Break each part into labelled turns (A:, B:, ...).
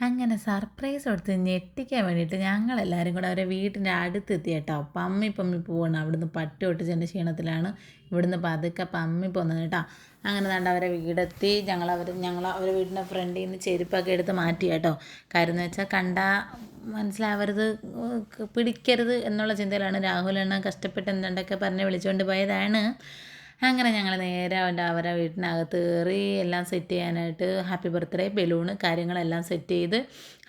A: അങ്ങനെ സർപ്രൈസ് കൊടുത്ത് ഞെട്ടിക്കാൻ വേണ്ടിയിട്ട് ഞങ്ങളെല്ലാവരും കൂടെ അവരെ വീട്ടിൻ്റെ അടുത്തെത്തി കേട്ടോ. പമ്മി പമ്മി പോവാണ്. അവിടുന്ന് പട്ടി ഒട്ടിച്ചതിൻ്റെ ക്ഷീണത്തിലാണ് ഇവിടുന്ന് പതുക്കെ പമ്മി പോകുന്നത് കേട്ടോ. അങ്ങനെ ദാണ്ട് അവരെ വീടെത്തി. ഞങ്ങൾ അവരെ വീടിൻ്റെ ഫ്രണ്ടിൽ നിന്ന് ചെരുപ്പൊക്കെ എടുത്ത് മാറ്റി കേട്ടോ. കാര്യം എന്ന് വെച്ചാൽ മനസ്സിലാവരുത്, പിടിക്കരുത് എന്നുള്ള ചിന്തയിലാണ് രാഹുലണ്ണ കഷ്ടപ്പെട്ട് എന്തൊക്കെ പറഞ്ഞ് വിളിച്ചുകൊണ്ട് പോയതാണ്. അങ്ങനെ ഞങ്ങൾ നേരെ അവരെ വീട്ടിനകത്ത് കയറി എല്ലാം സെറ്റ് ചെയ്യാനായിട്ട് ഹാപ്പി ബർത്ത്ഡേ ബലൂണ് കാര്യങ്ങളെല്ലാം സെറ്റ് ചെയ്ത്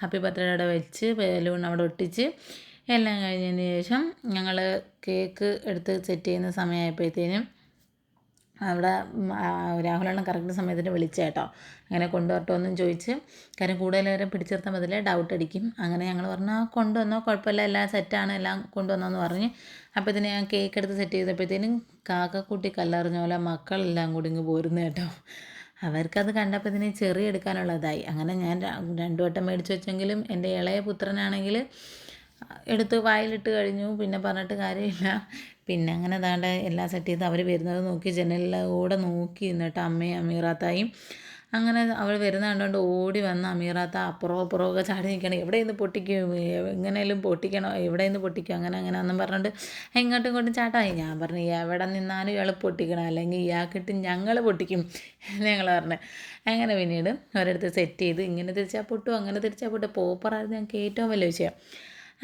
A: ഹാപ്പി ബർത്ത്ഡേ അവിടെ വെച്ച് ബലൂൺ അവിടെ ഒട്ടിച്ച് എല്ലാം കഴിഞ്ഞതിന് ശേഷം ഞങ്ങൾ കേക്ക് എടുത്ത് സെറ്റ് ചെയ്യുന്ന സമയമായപ്പോഴത്തേനും അവിടെ രാഹുലണ്ണൻ കറക്റ്റ് സമയത്തിന് വിളിച്ച കേട്ടോ. അങ്ങനെ കൊണ്ടുവരട്ടോ എന്നും ചോദിച്ച്, കാര്യം കൂടുതൽ നേരം പിടിച്ചു നിർത്താൻ പറ്റില്ല, ഡൗട്ട് അടിക്കും. അങ്ങനെ ഞങ്ങൾ പറഞ്ഞു കൊണ്ടുവന്നോ, കുഴപ്പമില്ല, എല്ലാം സെറ്റാണ്, എല്ലാം കൊണ്ടുവന്നോന്ന് പറഞ്ഞ്. അപ്പോഴത്തേന് ഞാൻ കേക്ക് എടുത്ത് സെറ്റ് ചെയ്തപ്പോഴത്തേനും കാക്കക്കുട്ടി കല്ലെറിഞ്ഞ പോലെ മക്കളെല്ലാം കൂടി ഇങ്ങ് പോരുന്നു കേട്ടോ. അവർക്കത് കണ്ടപ്പോഴത്തേന് ചെറിയ എടുക്കാനുള്ളതായി. അങ്ങനെ ഞാൻ 2 വട്ടം മേടിച്ച് വെച്ചെങ്കിലും എൻ്റെ ഇളയ പുത്രനാണെങ്കിൽ എടുത്ത് വായിലിട്ട് കഴിഞ്ഞു. പിന്നെ പറഞ്ഞിട്ട് കാര്യമില്ല. പിന്നെ അങ്ങനെ ദാണ്ട് എല്ലാം സെറ്റ് ചെയ്ത് അവർ വരുന്നത് നോക്കി ജനലിലൂടെ നോക്കി നിന്നിട്ട് അമ്മയും അമീറാത്തായും. അങ്ങനെ അവൾ വരുന്ന കണ്ടുകൊണ്ട് ഓടി വന്ന് അമീറാത്ത അപ്പുറമൊക്കെ ചാടി നിൽക്കണം. എവിടെ നിന്ന് പൊട്ടിക്കും, എങ്ങനെയും പൊട്ടിക്കണോ, എവിടെ നിന്ന് പൊട്ടിക്കും, അങ്ങനെ ഒന്നും പറഞ്ഞിട്ട് ഇങ്ങോട്ടും ഇങ്ങോട്ടും ചാട്ടമായി. ഞാൻ പറഞ്ഞു എവിടെ നിന്നാലും ഇയാൾ പൊട്ടിക്കണം, അല്ലെങ്കിൽ ഇയാൾക്കിട്ട് ഞങ്ങൾ പൊട്ടിക്കും ഞങ്ങൾ പറഞ്ഞു. അങ്ങനെ പിന്നീട് ഒരിടത്ത് സെറ്റ് ചെയ്ത് ഇങ്ങനെ തിരിച്ചാൽ പൊട്ടും അങ്ങനെ തിരിച്ചാൽ പൊട്ടും. പോപ്പറായിരുന്നു ഞങ്ങൾക്ക് ഏറ്റവും വലിയ വിഷയം.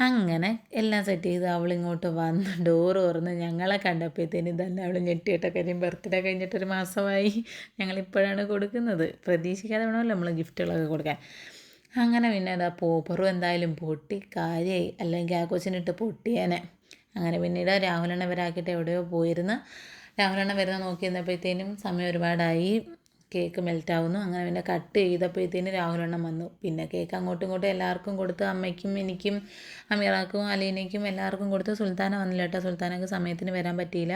A: അങ്ങനെ എല്ലാം സെറ്റ് ചെയ്ത് അവളിങ്ങോട്ട് വന്ന് ഡോറ് തുറന്ന് ഞങ്ങളെ കണ്ടപ്പോഴത്തേനും തന്നെ അവൾ ഞെട്ടിയിട്ട കാര്യം ബർത്ത്ഡേ കഴിഞ്ഞിട്ടൊരു മാസമായി. ഞങ്ങളിപ്പോഴാണ് കൊടുക്കുന്നത്. പ്രതീക്ഷിക്കാതെ വേണമല്ലോ നമ്മൾ ഗിഫ്റ്റുകളൊക്കെ കൊടുക്കാൻ. അങ്ങനെ പിന്നെ അതാ പോപ്പറും എന്തായാലും പൊട്ടി കാര്യമായി, അല്ലെങ്കിൽ ആ കൊച്ചിനിട്ട് പൊട്ടിയേനെ. അങ്ങനെ പിന്നീട് രാഹുലണ്ണ ഇവരാക്കിയിട്ട് എവിടെയോ പോയിരുന്ന്. രാഹുലണ്ണ വരുന്ന നോക്കി നിന്നപ്പോഴത്തേനും സമയം ഒരുപാടായി. കേക്ക് മെൽറ്റാവുന്നു. അങ്ങനെ പിന്നെ കട്ട് ചെയ്തപ്പോഴത്തേന് രാഹുലണ്ണൻ വന്നു. പിന്നെ കേക്ക് അങ്ങോട്ടും ഇങ്ങോട്ടും എല്ലാവർക്കും കൊടുത്ത്, അമ്മയ്ക്കും എനിക്കും അമീറാക്കും അലീനയ്ക്കും എല്ലാവർക്കും കൊടുത്ത്. സുൽത്താന വന്നില്ല കേട്ടോ, സുൽത്താനക്ക് സമയത്തിന് വരാൻ പറ്റിയില്ല.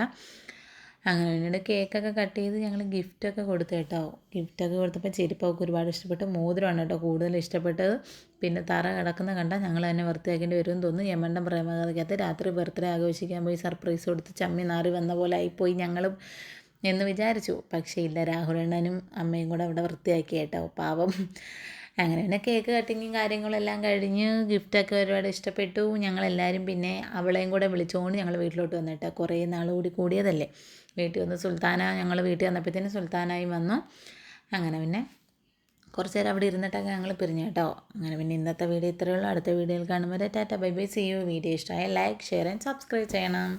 A: അങ്ങനെ പിന്നീട് കേക്കൊക്കെ കട്ട് ചെയ്ത് ഞങ്ങൾ ഗിഫ്റ്റൊക്കെ കൊടുത്തു കേട്ടോ. ഗിഫ്റ്റൊക്കെ കൊടുത്തപ്പോൾ ചെരുപ്പൊക്കെ ഒരുപാട് ഇഷ്ടപ്പെട്ടു. മോതിരമാണ് കേട്ടോ കൂടുതൽ ഇഷ്ടപ്പെട്ടത്. പിന്നെ തറ കിടക്കുന്ന കണ്ടാൽ ഞങ്ങൾ തന്നെ വൃത്തിയാക്കേണ്ടി വരുമെന്ന് തോന്നുന്നു. യമണ്ടൻ പ്രേമകഥയ്ക്കകത്ത് രാത്രി ബർത്ത്ഡേ ആഘോഷിക്കാൻ പോയി സർപ്രൈസ് കൊടുത്ത് ചമ്മി നാറി വന്ന പോലെ ആയിപ്പോയി ഞങ്ങളും എന്ന് വിചാരിച്ചു. പക്ഷേ ഇല്ല, രാഹുലണ്ണനും അമ്മയും കൂടെ അവിടെ വൃത്തിയാക്കി കേട്ടോ, പാവം. അങ്ങനെ പിന്നെ കേക്ക് കട്ടിങ്ങും കാര്യങ്ങളെല്ലാം കഴിഞ്ഞ് ഗിഫ്റ്റൊക്കെ ഒരുപാട് ഇഷ്ടപ്പെട്ടു. ഞങ്ങളെല്ലാവരും പിന്നെ അവളെയും കൂടെ വിളിച്ചുകൊണ്ട് ഞങ്ങൾ വീട്ടിലോട്ട് വന്നിട്ട് കുറേ നാൾ കൂടിയതല്ലേ. വീട്ടിൽ വന്ന് ഞങ്ങൾ വീട്ടിൽ വന്നപ്പോഴത്തേനും സുൽത്താനായി വന്നു. അങ്ങനെ പിന്നെ കുറച്ച് നേരം അവിടെ ഇരുന്നിട്ടൊക്കെ ഞങ്ങൾ പിരിഞ്ഞു കേട്ടോ. അങ്ങനെ പിന്നെ ഇന്നത്തെ വീഡിയോ ഇത്രയേ ഉള്ളൂ. അടുത്ത വീഡിയോയിൽ കാണുമ്പോൾ tata bye bye, see you. Video ഇഷ്ടമായ ലൈക്ക് ഷെയർ ആൻഡ് സബ്സ്ക്രൈബ് ചെയ്യണം.